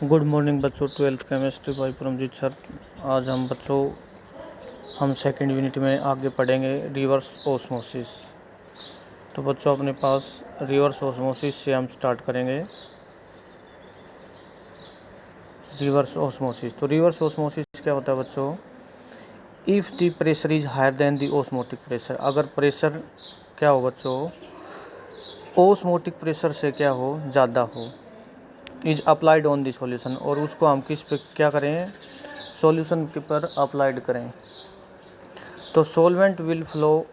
Good morning बच्चों, 12th chemistry by Paramjit sir. आज हम सेकेंड यूनिट में आगे पढ़ेंगे रिवर्स ऑस्मोसिस। तो बच्चों अपने पास रिवर्स ऑस्मोसिस से हम स्टार्ट करेंगे। रिवर्स ऑस्मोसिस, तो रिवर्स ऑस्मोसिस क्या होता है बच्चों? If the pressure is higher than the osmotic pressure, अगर प्रेशर क्या हो बच्चों, ऑस्मोटिक प्रेशर से क्या हो, ज़्यादा हो, is applied on the solution, और उसको हम किस पे क्या करें, सॉल्यूशन के पर अप्लाइड करें, तो solvent will flow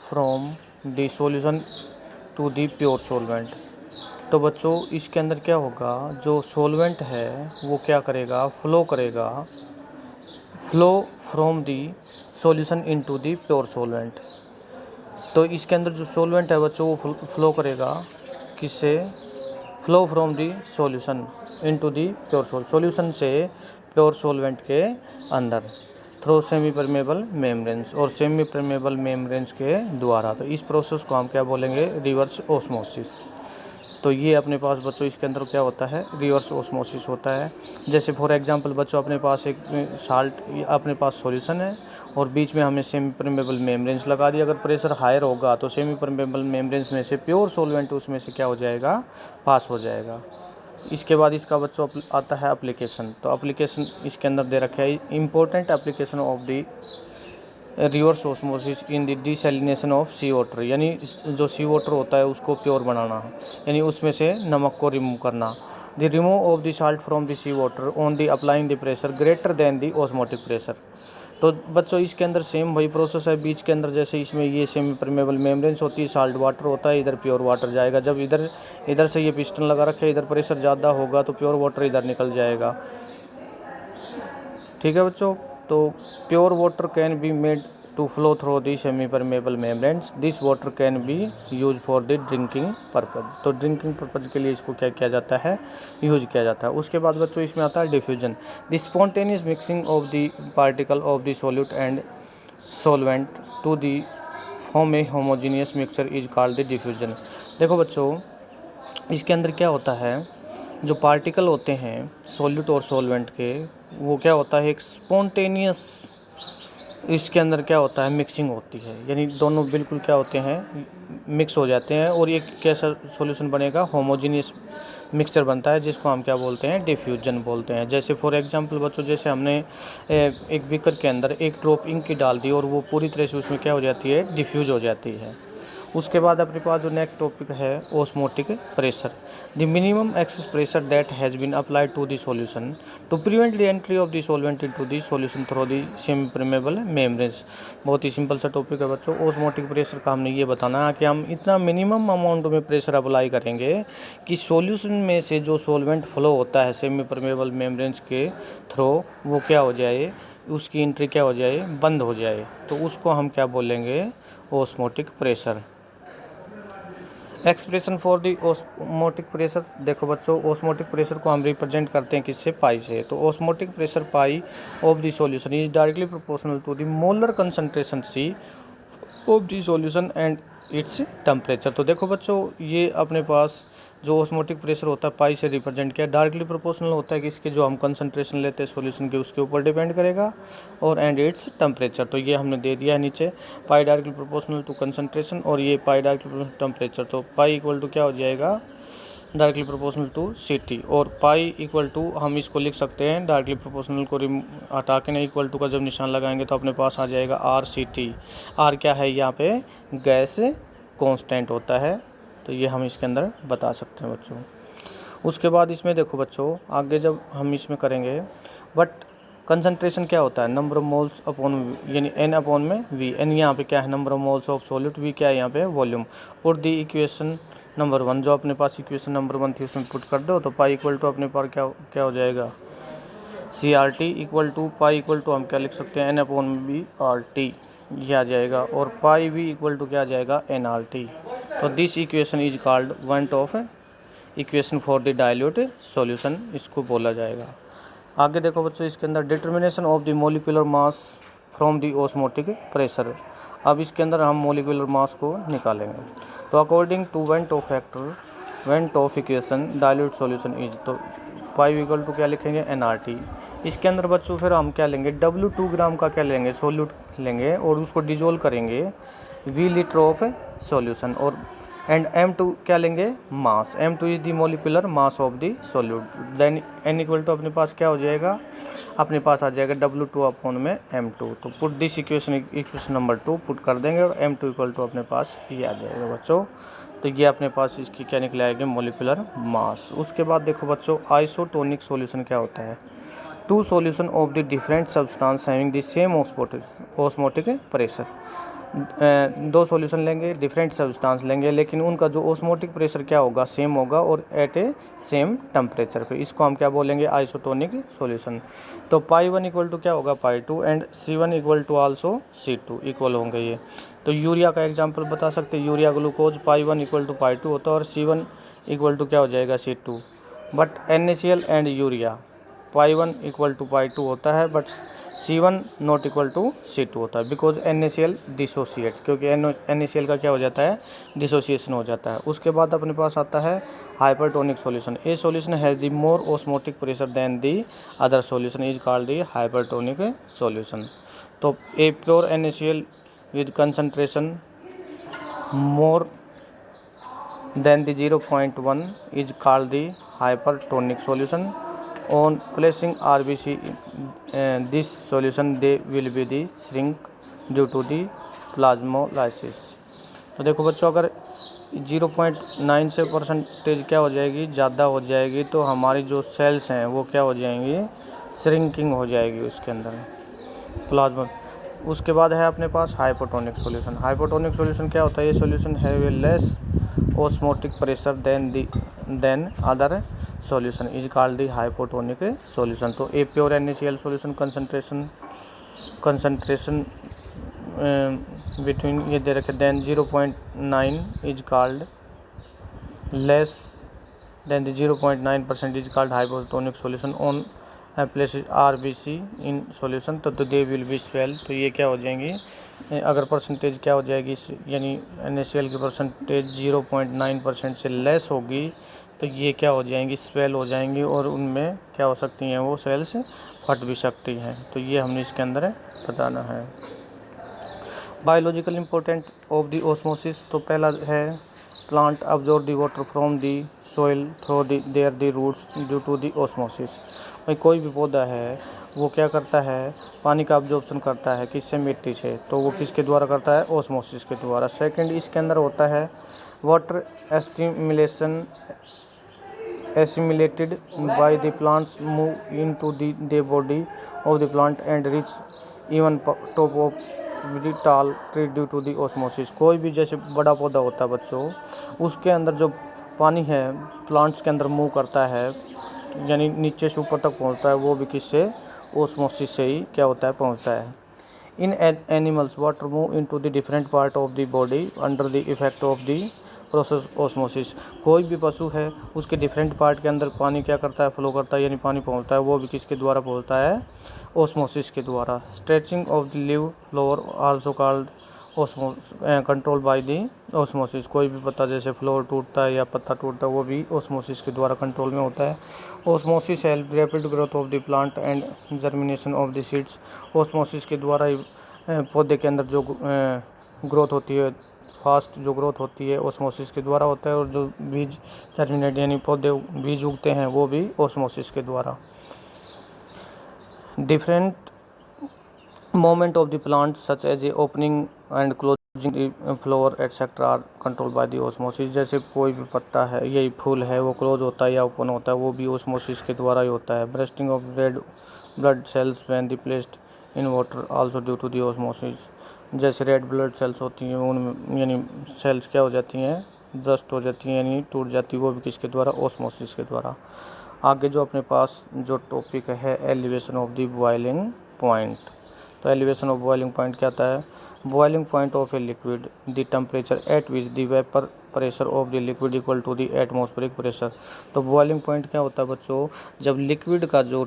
from the solution to the pure solvent. तो बच्चों इसके अंदर क्या होगा, जो सॉल्वेंट है वो क्या करेगा, flow from the solution into the pure solvent. तो इसके अंदर जो सॉल्वेंट है बच्चों वो फ्लो करेगा किससे, flow from the solution into the pure solution से प्योर सॉल्वेंट के अंदर, थ्रू सेमी परमेबल मेम्ब्रेन्स, और सेमी परमेबल मेम्ब्रेन्स के द्वारा। तो इस प्रोसेस को हम क्या बोलेंगे, रिवर्स ऑस्मोसिस। तो ये अपने पास बच्चों इसके अंदर क्या होता है, रिवर्स ऑस्मोसिस होता है। जैसे फॉर एग्जांपल बच्चों अपने पास एक साल्ट, अपने पास सॉल्यूशन है और बीच में हमने सेमी परमेबल मेम्ब्रेन्स लगा दी। अगर प्रेशर हायर होगा तो सेमी परमेबल मेम्ब्रेन्स में से प्योर सॉल्वेंट उसमें से क्या हो जाएगा, पास हो जाएगा। इसके बाद इसका बच्चों आता है एप्लीकेशन। तो एप्लीकेशन इसके अंदर दे रखा है, important application of the reverse osmosis in the desalination of sea water, यानी जो सी वाटर होता है उसको प्योर बनाना, यानी उसमें से नमक को रिमूव करना। The remove of the salt from the sea water on the applying the pressure greater than the osmotic pressure. तो बच्चों इसके अंदर सेम वही प्रोसेस है, बीच के अंदर जैसे इसमें ये सेमी परमेबल मेम्ब्रेन्स होती है, साल्ट वाटर होता है, इधर प्योर वाटर जाएगा। जब इधर से ये पिस्टन लगा रखे है, इधर प्रेशर ज़्यादा होगा तो प्योर वाटर इधर निकल जाएगा। ठीक है बच्चों, तो pure water can be made to flow through the semi permeable membranes, this water can be use for the drinking purpose. तो ड्रिंकिंग पर्पज़ के लिए इसको क्या किया जाता है, यूज किया जाता है। उसके बाद बच्चों इसमें आता है diffusion, the spontaneous mixing of the particle of the solute and solvent to the form a homogeneous mixture is called the diffusion. देखो बच्चों इसके अंदर क्या होता है, जो पार्टिकल होते हैं सॉल्यूट और सॉल्वेंट के, वो क्या होता है, एक स्पॉन्टेनियस इसके अंदर क्या होता है, मिक्सिंग होती है, यानी दोनों बिल्कुल क्या होते हैं, मिक्स हो जाते हैं, और ये कैसा सॉल्यूशन बनेगा, होमोजीनियस मिक्सचर बनता है, जिसको हम क्या बोलते हैं, डिफ्यूजन बोलते हैं। जैसे फॉर एग्जांपल बच्चों, जैसे हमने एक बीकर के अंदर एक ड्रॉप इंक की डाल दी और वो पूरी तरह से उसमें क्या हो जाती है, डिफ्यूज हो जाती है। उसके बाद अपने पास जो नेक्स्ट टॉपिक है, osmotic pressure, the minimum excess pressure that has been applied to the solution to prevent the entry of the solvent into the solution through the semi permeable membranes. बहुत ही सिंपल सा topic है बच्चों। Osmotic pressure का हमने ये बताना है कि हम इतना मिनिमम अमाउंट में प्रेशर अप्लाई करेंगे कि सॉल्यूशन में से जो सॉल्वेंट फ्लो होता है सेमी परमेबल मेम्ब्रेन्स के थ्रू, वो क्या हो जाए, उसकी एंट्री क्या हो जाए, बंद हो जाए। तो उसको हम क्या बोलेंगे, osmotic pressure. Expression for the osmotic pressure, देखो बच्चों ऑस्मोटिक प्रेशर को हम रिप्रेजेंट करते हैं किससे, पाई से। तो osmotic pressure pi of the solution is directly proportional to the molar concentration C of the solution and its temperature. तो देखो बच्चों ये अपने पास जो ऑस्मोटिक प्रेशर होता है पाई से रिप्रेजेंट किया, डायरेक्टली प्रोपोर्शनल होता है कि इसके जो हम कंसंट्रेशन लेते हैं सॉल्यूशन के उसके ऊपर डिपेंड करेगा, और एंड इट्स टेम्परेचर। तो ये हमने दे दिया है नीचे, पाई डायरेक्टली प्रोपोर्शनल टू कंसंट्रेशन, और ये पाई डायरेक्टली प्रोपोर्शनल टेम्परेचर। तो पाई इक्वल टू क्या हो जाएगा, डायरेक्टली प्रोपोर्शनल टू ct, और पाई इक्वल टू हम इसको लिख सकते हैं, डायरेक्टली प्रोपोर्शनल को हटा के ना इक्वल टू का जब निशान लगाएंगे तो अपने पास आ जाएगा RCT। आर क्या है, यहाँ पे गैस कांस्टेंट होता है, तो ये हम इसके अंदर बता सकते हैं बच्चों। उसके बाद इसमें देखो बच्चों आगे जब हम इसमें करेंगे, बट कंसंट्रेशन क्या होता है, नंबर ऑफ मोल्स अपॉन, यानी n अपॉन में v, n यहाँ पे क्या है, number of moles of solute, v क्या है यहाँ पे, volume. Put the equation number 1, जो अपने पास इक्वेशन नंबर 1 थी उसमें पुट कर दो, तो पाई इक्वल टू अपने पास क्या हो जाएगा, CRT equal to, pi equal to हम क्या लिख सकते हैं, n अपॉन बी RT, ये आ जाएगा, और पाई v इक्वल टू क्या आ जाएगा, nRT। तो this equation is called one of equation for the dilute solution, इसको बोला जाएगा। आगे देखो बच्चों इसके अंदर determination of the molecular mass from the osmotic pressure. अब इसके अंदर हम मोलिकुलर मास को निकालेंगे। तो according to van't Hoff factor, van't Hoff equation dilute solution is, तो 5 इक्वल टू क्या लिखेंगे nRT। इसके अंदर बच्चों फिर हम क्या लेंगे, W2 ग्राम का क्या लेंगे, सोल्यूट लेंगे और उसको डिजोल्व करेंगे V लीटर ऑफ सॉल्यूशन, और एंड M2 क्या लेंगे, mass. M2 is the molecular mass of the solute. Then N equal to अपने पास क्या हो जाएगा, अपने पास आ जाएगा W2 अपॉन में M2। तो put this equation number 2 put कर देंगे और M2 इक्वल टू अपने पास ये आ जाएगा बच्चों। तो ये अपने पास इसकी क्या निकल आएगी, मोलिकुलर मास। उसके बाद देखो बच्चों आइसोटोनिक सॉल्यूशन क्या होता है, two solution of the different substance having the same osmotic pressure. दो सॉल्यूशन लेंगे, डिफरेंट सब्सटेंस लेंगे, लेकिन उनका जो ऑस्मोटिक प्रेशर क्या होगा, सेम होगा और एट ए सेम टेम्परेचर पे। इसको हम क्या बोलेंगे, आइसोटोनिक सॉल्यूशन। तो पाई 1 इक्वल टू क्या होगा, pi 2 and C1 equal to also C2 equal होंगे ये। तो यूरिया का एग्जांपल बता सकते हैं, urea glucose pi 1 equal to pi 2 होता है और C1 इक्वल टू क्या हो जाएगा, C2। But NaCl and urea pi 1 equal to pi 2 होता है, but C1 not equal to C2 होता है, बिकॉज NaCl डिसोसिएट, क्योंकि NaCl का क्या हो जाता है, डिसोसिएशन हो जाता है। उसके बाद अपने पास आता है hypertonic solution. A solution has the more osmotic pressure than the other solution is called the hypertonic solution. तो a pure NaCl with concentration more than the 0.1 is called the hypertonic solution. On placing RBC this solution they will be the shrink due to the plasmolysis। तो देखो बच्चों, अगर 0.9 से percentage क्या हो जाएगी, ज़्यादा हो जाएगी, तो हमारी जो सेल्स हैं वो क्या हो जाएंगी, श्रिंकिंग हो जाएगी उसके अंदर प्लाज्मा। उसके बाद है अपने पास हाइपोटोनिक सॉल्यूशन। हाइपोटोनिक सॉल्यूशन क्या होता है, ये solution have a less osmotic pressure than other solution is called the hypotonic solution. तो a pure NaCl solution concentration between ये दे रखे than 0.9 is called less than the 0.9% is called hypotonic solution. On place RBC in solution तो they will be swell. तो ये क्या हो जाएंगी, अगर परसेंटेज क्या हो जाएगी, यानी NaCl की परसेंटेज 0.9% से लेस होगी, तो ये क्या हो जाएंगी, स्वेल हो जाएंगी, और उनमें क्या हो सकती हैं, वो सेल्स फट भी सकती हैं। तो ये हमने इसके अंदर बताना है। Biological important of the osmosis. तो पहला है plant absorb the water from the soil through their the roots due to the osmosis. भाई कोई भी पौधा है वो क्या करता है, पानी का अब्जॉर्प्शन करता है, किससे, मिट्टी से। तो वो किसके द्वारा करता है, ऑस्मोसिस के द्वारा। सेकंड इसके अंदर होता है water एस्टिमुलेशन assimilated by the plants move into the body of the plant and reach even top of the tall tree due to the osmosis। कोई भी जैसे बड़ा पौधा होता है बच्चों, उसके अंदर जो पानी है प्लांट्स के अंदर मूव करता है, यानी नीचे से ऊपर तक पहुंचता है, वो भी किससे, ओस्मोसिस से ही क्या होता है, पहुंचता है। In animals water move into the different part of the body under the effect of the process osmosis. कोई भी पशु है उसके डिफरेंट पार्ट के अंदर पानी क्या करता है, फ्लो करता है, यानी पानी पहुंचता है, वो भी किसके द्वारा पहुंचता है, ऑस्मोसिस के द्वारा। Stretching of the leave floor also called control by the osmosis. कोई भी पत्ता जैसे फ्लोर टूटता है या पत्ता टूटता है, वो भी ऑस्मोसिस के द्वारा कंट्रोल में होता है। Osmosis help rapid growth of the plant and germination of the seeds. Osmosis के द्वारा ही पौधे के अंदर जो ग्रोथ होती है, फास्ट जो ग्रोथ होती है, ऑस्मोसिस के द्वारा होता है, और जो बीज जर्मिनेट यानी पौधे बीज उगते हैं, वो भी ऑस्मोसिस के द्वारा। Different moment of the plant such as a opening and closing the flower etcetera are control by the osmosis. जैसे कोई भी पत्ता है, यही फूल है, वो क्लोज होता है या ओपन होता है, वो भी ऑस्मोसिस के द्वारा ही होता है। Bursting of red blood cells when the placed in water also due to the osmosis. जैसे रेड ब्लड सेल्स होती हैं, उनमें यानी सेल्स क्या हो जाती हैं, ब्रस्ट हो जाती हैं, यानी टूट जाती है, वो भी किसके द्वारा, ऑस्मोसिस के द्वारा। आगे जो अपने पास जो टॉपिक है, elevation of the boiling point. तो एलिवेशन ऑफ बॉइलिंग पॉइंट क्या आता है, boiling point of a liquid the temperature at which the vapour pressure of the liquid equal to the atmospheric pressure. तो बॉइलिंग पॉइंट क्या होता है बच्चों, जब लिक्विड का जो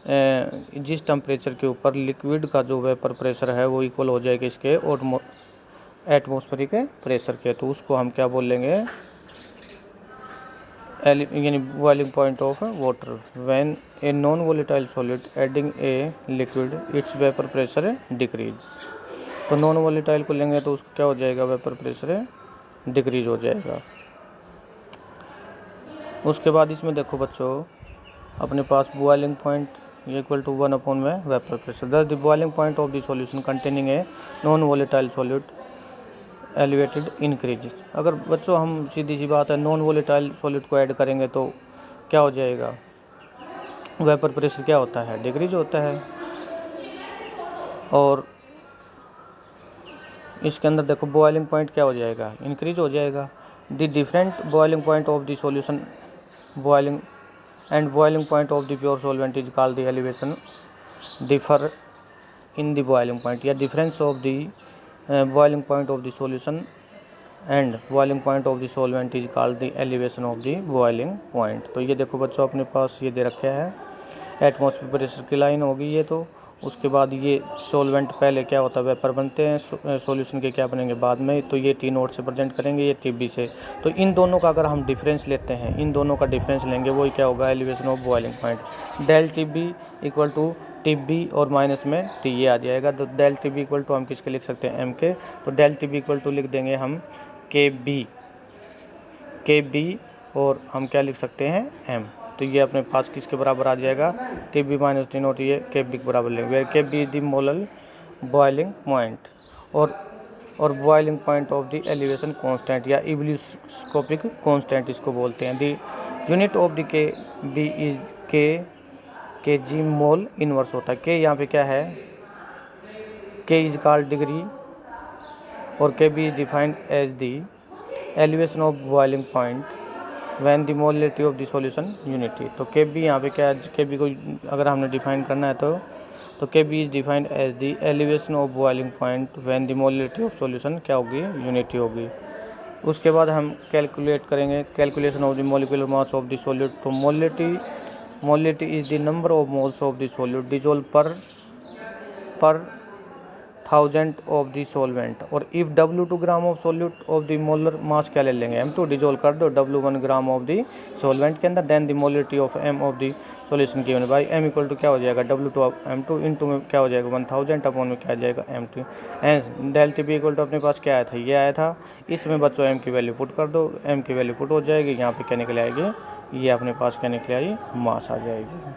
जिस टेम्परेचर के ऊपर लिक्विड का जो वेपर प्रेशर है वो इक्वल हो जाएगा इसके और एटमॉस्फेरिक प्रेशर के, तो उसको हम क्या बोलेंगे, यानी boiling point of water. When a non volatile solid adding a liquid it's vapour pressure decrease. तो नॉन वोलेटाइल को लेंगे तो उसका क्या हो जाएगा, वेपर प्रेशर डिक्रीज हो जाएगा। उसके बाद इसमें देखो बच्चों अपने पास बॉइलिंग पॉइंट इक्वल टू 1 में वेपर प्रेशर। दस the boiling point of the solution containing a non volatile solid elevated increase. अगर बच्चों हम सीधी सी बात है नॉन वोलेटाइल सॉलिड को ऐड करेंगे तो क्या हो जाएगा, वेपर प्रेशर क्या होता है, डिक्रीज होता है। और इसके अंदर देखो बॉइलिंग पॉइंट क्या हो जाएगा, इंक्रीज हो जाएगा। The different boiling point of the solution boiling and boiling point of the pure solvent is called the elevation differ in the boiling point, या difference of the boiling point of the solution and boiling point of the solvent is called the elevation of the boiling point. तो ये देखो बच्चों अपने पास ये दे रखा है atmosphere pressure की लाइन होगी ये। तो उसके बाद ये सॉल्वेंट पहले क्या होता है, वेपर बनते हैं, सॉल्यूशन के क्या बनेंगे बाद में। तो ये टी नोट से प्रेजेंट करेंगे, ये टी बी से। तो इन दोनों का अगर हम डिफरेंस लेते हैं, इन दोनों का डिफरेंस लेंगे वही क्या होगा, elevation of boiling point. Del T B equal to T B और माइनस में टी ये आ जाएगा। तो del T B equal to हम किसके लिख सकते हैं, एम के। तो del T B equal to लिख देंगे हम के बी और हम क्या लिख सकते हैं, एम। तो ये अपने पास किसके बराबर आ जाएगा, T B minus T naught, ये के बी के बराबर लेंगे, where K B the molar boiling point और boiling point of the elevation constant या इब्लियोस्कोपिक कांस्टेंट इसको बोलते हैं। The unit of the K B is K G mole inverse होता है। के यहाँ पे क्या है, के इज कॉल्ड डिग्री और K B is defined as the elevation of boiling point when the molarity of the solution unity. तो के बी यहाँ पे क्या है, के बी को अगर हमने डिफाइन करना है तो K B is defined as the elevation of boiling point when the molarity of solution क्या होगी, यूनिटी होगी। उसके बाद हम कैलकुलेट करेंगे calculation of the molecular mass of the solute. तो molarity is the number of moles of the solute dissolve per 1000 of the solvent. और if W2 gram of solute of the molar mass क्या ले लेंगे, M2 dissolve कर दो W1 gram of the solvent के अंदर, then the molarity of M of the solution given by M equal to क्या हो जाएगा, W2 ऑफ M2 इनटू में क्या हो जाएगा 1000 अपॉन में क्या आ जाएगा M2। And del T B equal to अपने पास क्या आया था, ये आया था। इसमें बच्चों M की वैल्यू पुट कर दो, M की वैल्यू पुट हो जाएगी, यहाँ पे क्या निकल आएगी, ये अपने पास क्या निकल आई, मास आ जाएगी।